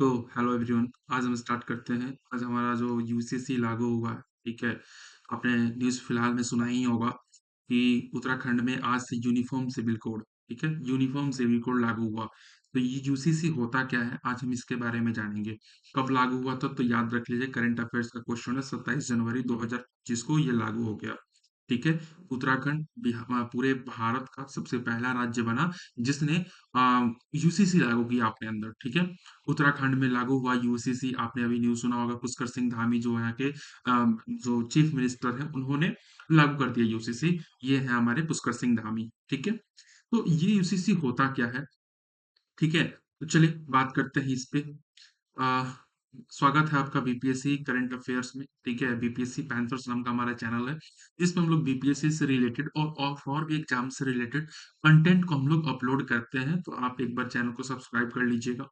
तो hello everyone, आज हम स्टार्ट करते हैं। आज हमारा जो यूसीसी लागू हुआ है, ठीक है। आपने न्यूज़ फिलहाल में सुना ही होगा कि उत्तराखंड में आज से यूनिफॉर्म सिविल कोड, ठीक है, यूनिफॉर्म सिविल कोड लागू हुआ। तो ये यूसीसी होता क्या है, आज हम इसके बारे में जानेंगे। कब लागू हुआ था, तो याद रख लीजिए, करंट अफेयर्स का क्वेश्चन है। 27 जनवरी 2025 को ये लागू हो गया, ठीक है। उत्तराखंड पूरे भारत का सबसे पहला राज्य बना जिसने यूसीसी लागू किया अपने अंदर, ठीक है। उत्तराखंड में लागू हुआ यूसीसी। आपने अभी न्यूज़ सुना होगा, पुष्कर सिंह धामी जो यहाँ के जो चीफ मिनिस्टर हैं, उन्होंने लागू कर दिया यूसीसी। ये है हमारे पुष्कर सिंह धामी, ठीक है। तो ये यूसीसी होता क्या है, ठीक है। तो चलिए बात करते हैं इस पे। अ, स्वागत है आपका बीपीएससी करंट अफेयर्स में, ठीक है। बीपीएससी पैंथर्स नाम का हमारा चैनल है, जिसमें हम लोग बीपीएससी से रिलेटेड और भी एग्जाम से रिलेटेड कंटेंट को हम लोग अपलोड करते हैं। तो आप एक बार चैनल को सब्सक्राइब कर लीजिएगा।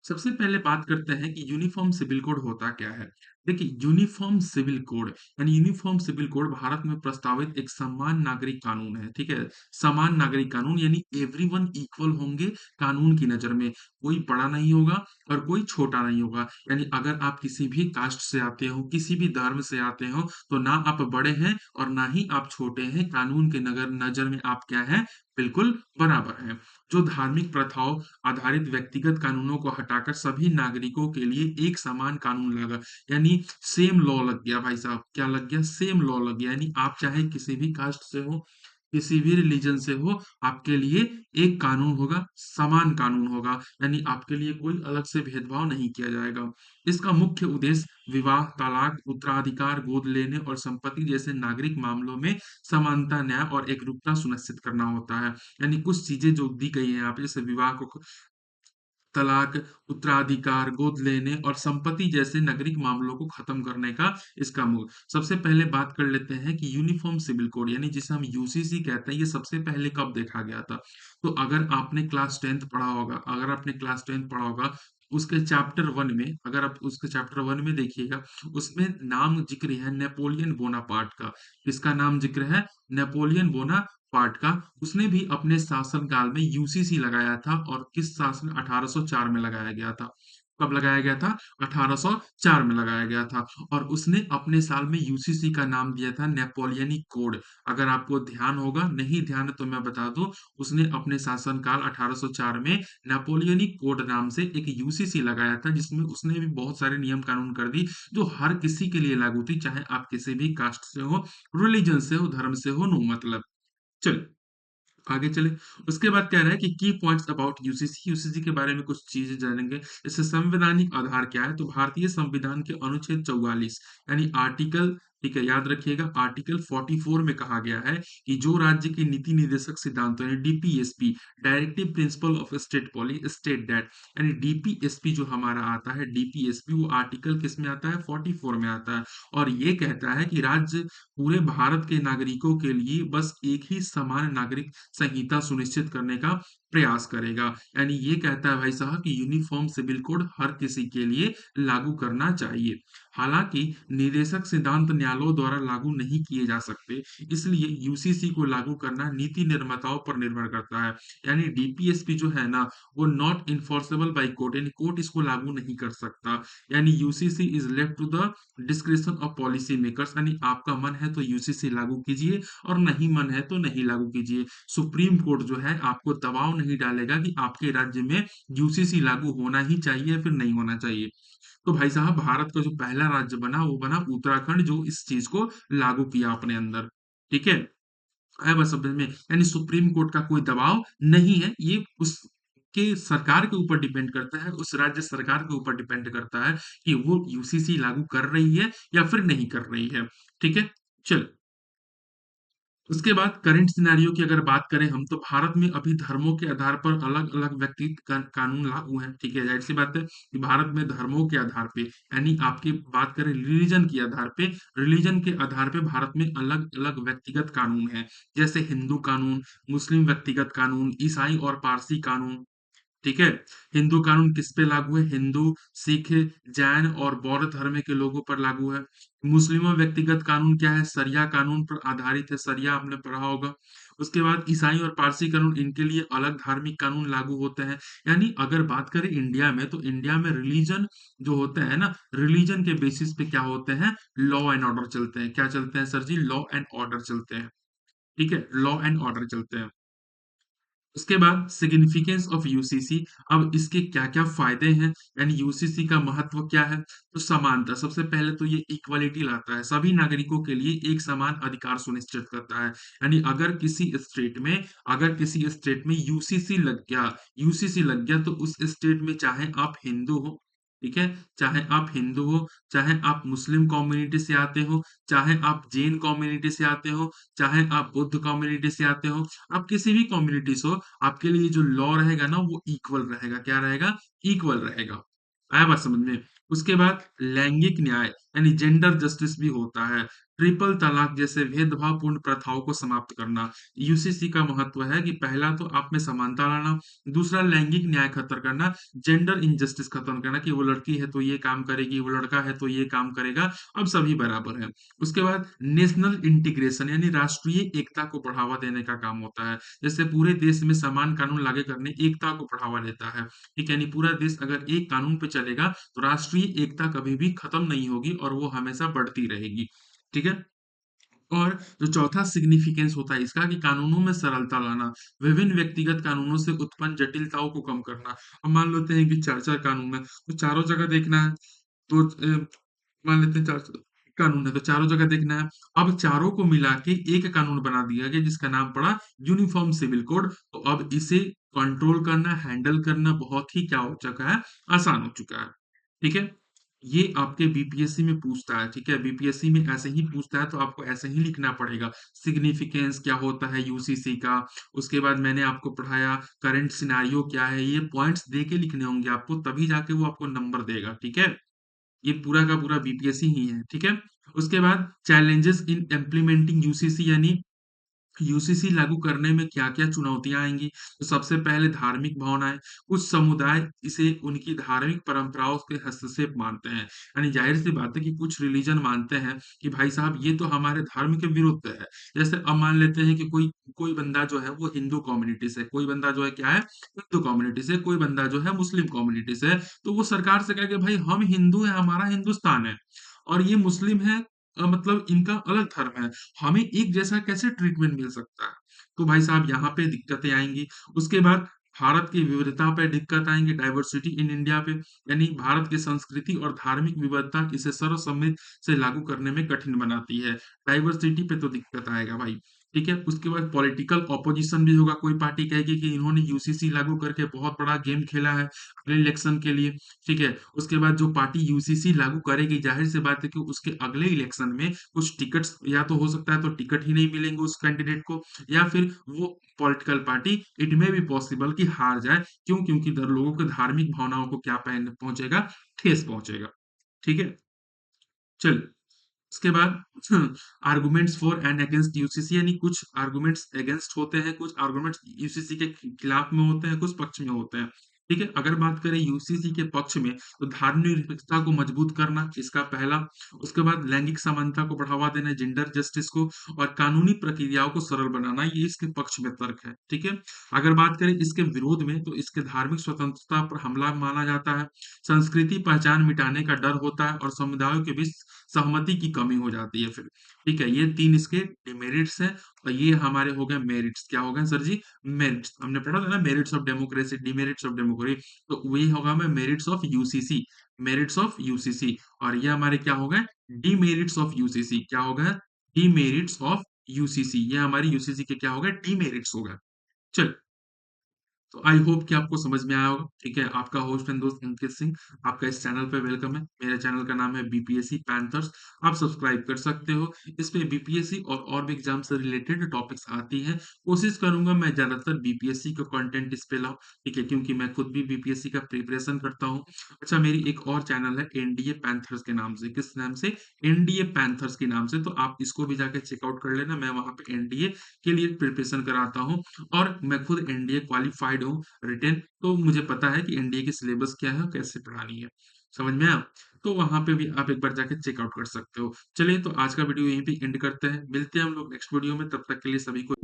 सबसे पहले बात करते हैं कि यूनिफॉर्म सिविल कोड होता क्या है। देखिए, यूनिफॉर्म सिविल कोड यानी यूनिफॉर्म सिविल कोड भारत में प्रस्तावित एक समान नागरिक कानून है, ठीक है। समान नागरिक कानून यानी एवरीवन इक्वल होंगे कानून की नजर में। कोई बड़ा नहीं होगा और कोई छोटा नहीं होगा। यानी अगर आप किसी भी कास्ट से आते हो, किसी भी धर्म से आते हो, तो ना आप बड़े हैं और ना ही आप छोटे हैं। कानून के नगर नजर में आप क्या हैं, बिल्कुल बराबर हैं। जो धार्मिक प्रथाओं आधारित व्यक्तिगत कानूनों को हटाकर सभी नागरिकों के लिए एक समान कानून लगा, यानी सेम लॉ लग गया भाई साहब। क्या लग गया? सेम लॉ लग गया। यानी आप चाहे किसी भी कास्ट से हो, किसी भी रिलीजन से हो, आपके लिए एक कानून होगा, समान कानून होगा। यानी आपके लिए कोई अलग से भेदभाव नहीं किया जाएगा। इसका मुख्य उद्देश्य विवाह, तलाक, उत्तराधिकार, गोद लेने और संपत्ति जैसे नागरिक मामलों में समानता, न्याय और एकरूपता सुनिश्चित करना होता है। यानी कुछ चीजें जो दी गई हैं यहाँ पे, जैसे विवाह को, तलाक, उत्तराधिकार, गोद लेने और संपत्ति जैसे नागरिक मामलों को खत्म करने का इसका मूल। सबसे पहले बात कर लेते हैं कि यूनिफॉर्म सिविल कोड यानी जिसे हम यूसीसी कहते हैं, ये सबसे पहले कब देखा गया था। तो अगर आपने क्लास टेंथ पढ़ा होगा, उसके चैप्टर वन में, अगर आप उसके चैप्टर वन में देखिएगा, उसमें नाम जिक्र है नेपोलियन बोनापार्ट का। किसका नाम जिक्र है? नेपोलियन बोनापार्ट का। उसने भी अपने शासनकाल में यूसीसी लगाया था। और किस शासन 1804 में लगाया गया था। कब लगाया गया था? 1804 में लगाया गया था। और उसने अपने साल में यूसीसी का नाम दिया था नेपोलियनिक कोड। अगर आपको ध्यान होगा, नहीं ध्यान है तो मैं बता दूं, उसने अपने शासनकाल 1804 में नेपोलियनिक कोड नाम से एक यूसीसी लगाया था, जिसमें उसने भी बहुत सारे नियम कानून कर दी जो हर किसी के लिए लागू थी, चाहे आप किसी भी कास्ट से हो, रिलीजन से हो, धर्म से हो, नो मतलब। चलिए आगे चले। उसके बाद कह रहा है कि की पॉइंट्स अबाउट यूसीसी। यूसीसी के बारे में कुछ चीजें जानेंगे। इससे संवैधानिक आधार क्या है, तो भारतीय संविधान के अनुच्छेद 44 यानी आर्टिकल, ठीक है, याद रखिएगा, आर्टिकल 44 में कहा गया है कि जो राज्य के नीति निर्देशक सिद्धांतों यानी DPSP, directive principle of state policy, state that, यानी डीपीएसपी जो हमारा आता है, डीपीएसपी वो आर्टिकल किस में आता है? 44 में आता है। और ये कहता है कि राज्य पूरे भारत के नागरिकों के लिए बस एक ही समान नागरिक संहिता सुनिश्चित करने का प्रयास करेगा। यानी ये कहता है भाई साहब कि यूनिफॉर्म सिविल कोड हर किसी के लिए लागू करना चाहिए। हालांकि निदेशक सिद्धांत न्यायालयों द्वारा लागू नहीं किए जा सकते, इसलिए यूसीसी को लागू करना नीति निर्माताओं पर निर्भर करता है। यानी डीपीएसपी जो है ना, वो नॉट इन्फोर्सेबल बाई कोर्ट, यानी कोर्ट इसको लागू नहीं कर सकता। यानी UCC is left to the description of policy makers. यानी आपका मन है तो यूसीसी लागू कीजिए और नहीं मन है तो नहीं लागू कीजिए। सुप्रीम कोर्ट जो है आपको दबाव नहीं डालेगा कि आपके राज्य में यूसीसी लागू होना ही चाहिए या फिर नहीं होना चाहिए। तो भाई साहब, भारत का जो पहला राज्य बना वो बना उत्तराखंड, जो इस चीज को लागू किया अपने अंदर, ठीक है। आया बात समझ में? यानी सुप्रीम कोर्ट का कोई दबाव नहीं है। ये उस के सरकार के ऊपर डिपेंड करता है, उस राज्य सरकार के ऊपर डिपेंड करता है कि वो यूसीसी लागू कर रही है या फिर नहीं कर रही है, ठीक है। चलो, उसके बाद करंट सिनेरियो की अगर बात करें हम, तो भारत में अभी धर्मों के आधार पर अलग अलग व्यक्तिगत कानून लागू हैं, ठीक है। जाहिर सी बात है कि भारत में धर्मों के आधार पे, यानी आपकी बात करें रिलीजन के आधार पे, रिलीजन के आधार पे भारत में अलग अलग व्यक्तिगत कानून हैं। जैसे हिंदू कानून, मुस्लिम व्यक्तिगत कानून, ईसाई और पारसी कानून, ठीक है। हिंदू कानून किस पे लागू है? हिंदू, सिख, जैन और बौद्ध धर्म के लोगों पर लागू है। मुस्लिमों व्यक्तिगत कानून क्या है? सरिया कानून पर आधारित है। सरिया आपने पढ़ा होगा। उसके बाद ईसाई और पारसी कानून, इनके लिए अलग धार्मिक कानून लागू होते हैं। यानी अगर बात करें इंडिया में, तो इंडिया में रिलीजन जो होता है ना, रिलीजन के बेसिस पे क्या होते हैं, लॉ एंड ऑर्डर चलते हैं। क्या चलते हैं sir ji? Law and order चलते हैं। ठीक है? लॉ एंड ऑर्डर चलते हैं। उसके बाद सिग्निफिकेंस ऑफ यूसीसी। अब इसके क्या-क्या फायदे हैं, यानी यूसीसी का महत्व क्या है? तो समानता, सबसे पहले तो ये इक्वालिटी लाता है, सभी नागरिकों के लिए एक समान अधिकार सुनिश्चित करता है। यानी अगर किसी स्टेट में यूसीसी लग गया तो उस स्टेट में चाहे आप हिंदू हो, ठीक है? चाहे आप हिंदू हो, चाहे आप मुस्लिम कम्युनिटी से आते हो, चाहे आप जैन कम्युनिटी से आते हो, चाहे आप बुद्ध कम्युनिटी से आते हो, आप किसी भी कम्युनिटी से हो, आपके लिए जो लॉ रहेगा ना वो इक्वल रहेगा। क्या रहेगा? इक्वल रहेगा। आया बात समझ में? उसके बाद लैंगिक न्याय, यानी जेंडर जस्टिस भी होता है। ट्रिपल तलाक जैसे भेदभावपूर्ण प्रथाओं को समाप्त करना। यूसीसी का महत्व है कि पहला तो आप में समानता लाना, दूसरा लैंगिक न्याय खत्म करना, जेंडर इनजस्टिस खत्म करना कि वो लड़की है तो ये काम करेगी, वो लड़का है तो ये काम करेगा, अब सभी बराबर हैं। उसके बाद नेशनल इंटीग्रेशन, यानी राष्ट्रीय एकता को बढ़ावा देने का काम होता है। जैसे पूरे देश में समान कानून लागू करने एकता को बढ़ावा देता है। ठीक है? यानी पूरा देश अगर एक कानून पे चलेगा तो राष्ट्रीय एकता कभी भी खत्म नहीं होगी और वो हमेशा बढ़ती रहेगी। ठीक है? और जो चौथा सिग्निफिकेंस होता है इसका, कि कानूनों में सरलता लाना, विभिन्न व्यक्तिगत कानूनों से उत्पन्न जटिलताओं को कम करना। अब मान लेते हैं कि 4-4 कानून है, तो चारों जगह देखना है, तो मान लेते हैं 4 कानून है, तो चारों जगह देखना है। अब चारों को मिला के एक कानून बना दिया गया जिसका नाम पड़ा यूनिफॉर्म सिविल कोड। तो अब इसे कंट्रोल करना, हैंडल करना बहुत ही क्या हो चुका है, आसान हो चुका है। ठीक है? ये आपके बीपीएससी में पूछता है, ठीक है? बीपीएससी में ऐसे ही पूछता है तो आपको ऐसे ही लिखना पड़ेगा। सिग्निफिकेंस क्या होता है यूसीसी का, उसके बाद मैंने आपको पढ़ाया करंट सिनेरियो क्या है, ये पॉइंट्स दे के लिखने होंगे आपको, तभी जाके वो आपको नंबर देगा, ठीक है? ये पूरा का पूरा बीपीएससी ही है, ठीक है? उसके बाद चैलेंजेस इन इम्प्लीमेंटिंग यूसीसी, यानी यूसीसी लागू करने में क्या-क्या चुनौतियाँ आएँगी? तो सबसे पहले धार्मिक भावनाएँ, कुछ समुदाय इसे उनकी धार्मिक परंपराओं के हस्तक्षेप मानते हैं। यानी ज़ाहिर-सी बात है कि कुछ रिलीजन मानते हैं कि भाई साहब ये तो हमारे धर्म के विरुद्ध है। जैसे अब मान लेते हैं कि कोई कोई बंदा जो है वो हिंदू कम्युनिटी से, कोई बंदा जो है क्या है, हिंदू कम्युनिटी से, कोई बंदा जो है मुस्लिम कम्युनिटी से है, तो वो सरकार से कहे कि भाई हम हिंदू हैं, हमारा हिंदुस्तान है और ये मुस्लिम है, मतलब इनका अलग धर्म है। हमें एक जैसा कैसे ट्रीटमेंट मिल सकता है? तो भाई साहब यहाँ पे दिक्कतें आएँगी। उसके बाद भारत की विविधता पे दिक्कत आएँगी, डाइवर्सिटी इन इंडिया पे, यानी भारत की संस्कृति और धार्मिक विविधता इसे सर्वसम्मति से लागू करने में कठिन बनाती है। डाइवर्सिटी पे तो दिक्कत आएगा भाई, ठीक है? उसके बाद पॉलिटिकल ऑपोजिशन भी होगा, कोई पार्टी कहेगी कि इन्होंने यूसीसी लागू करके बहुत बड़ा गेम खेला है अगले इलेक्शन के लिए, ठीक है? उसके बाद जो पार्टी यूसीसी लागू करेगी, ज़ाहिर-सी बात है कि उसके अगले इलेक्शन में कुछ टिकट्स या तो हो सकता है तो टिकट ही नहीं मिलेंगे उस कैंडिडेट को, या फिर वो political party it may be possible कि हार जाए। क्यों? क्योंकि लोगों के धार्मिक भावनाओं को क्या पहुँचेगा? ठेस पहुँचेगा। ठीक है? चलिए, उसके बाद arguments for and against UCC, यानी कुछ आर्गुमेंट्स अगेंस्ट होते हैं, कुछ आर्गुमेंट्स यूसीसी के खिलाफ में होते हैं, कुछ पक्ष में होते हैं। ठीक है? अगर बात करें यूसीसी के पक्ष में, तो धार्मिक निरपेक्षता को मजबूत करना इसका पहला, उसके बाद लैंगिक समानता को बढ़ावा देना, जेंडर जस्टिस को, और कानूनी प्रक्रियाओं को सरल बनाना, ये इसके पक्ष में तर्क है। ठीक है? अगर बात करें इसके विरोध में, तो इसके धार्मिक स्वतंत्रता पर हमला माना जाता है, संस्कृति पहचान मिटाने का डर होता है और समुदायों के बीच सहमति की कमी हो जाती है फिर। ठीक है? ये 3 इसके डिमेरिट्स हैं और ये हमारे हो गए मेरिट्स। क्या हो गए सर जी? मेरिट्स। हमने पढ़ा था ना merits of democracy, demerits of democracy, तो वही होगा हमें merits of UCC, merits of UCC, और ये हमारे क्या हो गए? Demerits of UCC. क्या हो गए? Demerits of UCC. ये हमारी यूसीसी के क्या हो गए? डिमेरिट्स हो गए। चलिए, तो आई होप कि आपको समझ में आया होगा, ठीक है? आपका होस्ट एंड दोस्त अंकित सिंह, आपका इस चैनल पे वेलकम है। मेरे चैनल का नाम है बीपीएससी पैंथर्स, आप सब्सक्राइब कर सकते हो। इसमें बीपीएससी और भी एग्ज़ाम से रिलेटेड टॉपिक्स आती हैं। कोशिश करूँगा मैं ज़्यादातर बीपीएससी का कंटेंट इस पे लाऊँ, ठीक है? क्योंकि मैं खुद भी बीपीएससी का प्रिपरेशन करता हूँ। अच्छा, मेरी एक और चैनल है एनडीए पैंथर्स के नाम से। किस नाम से? एनडीए पैंथर्स के नाम से, तो आप इसको भी जाके चेकआउट कर लेना। मैं वहाँ पे एनडीए के लिए प्रिपरेशन कराता हूँ और मैं खुद एनडीए क्वालिफाइड हूँ रिटेन, तो मुझे पता है कि एनडीए की सिलेबस क्या है और कैसे पढ़ानी है। समझ में आया? तो वहाँ पे भी आप एक बार जाके चेकआउट कर सकते हो। चलिए तो आज का वीडियो यहीं पे एंड करते हैं। मिलते हैं हम लोग नेक्स्ट वीडियो में, तब तक के लिए सभी को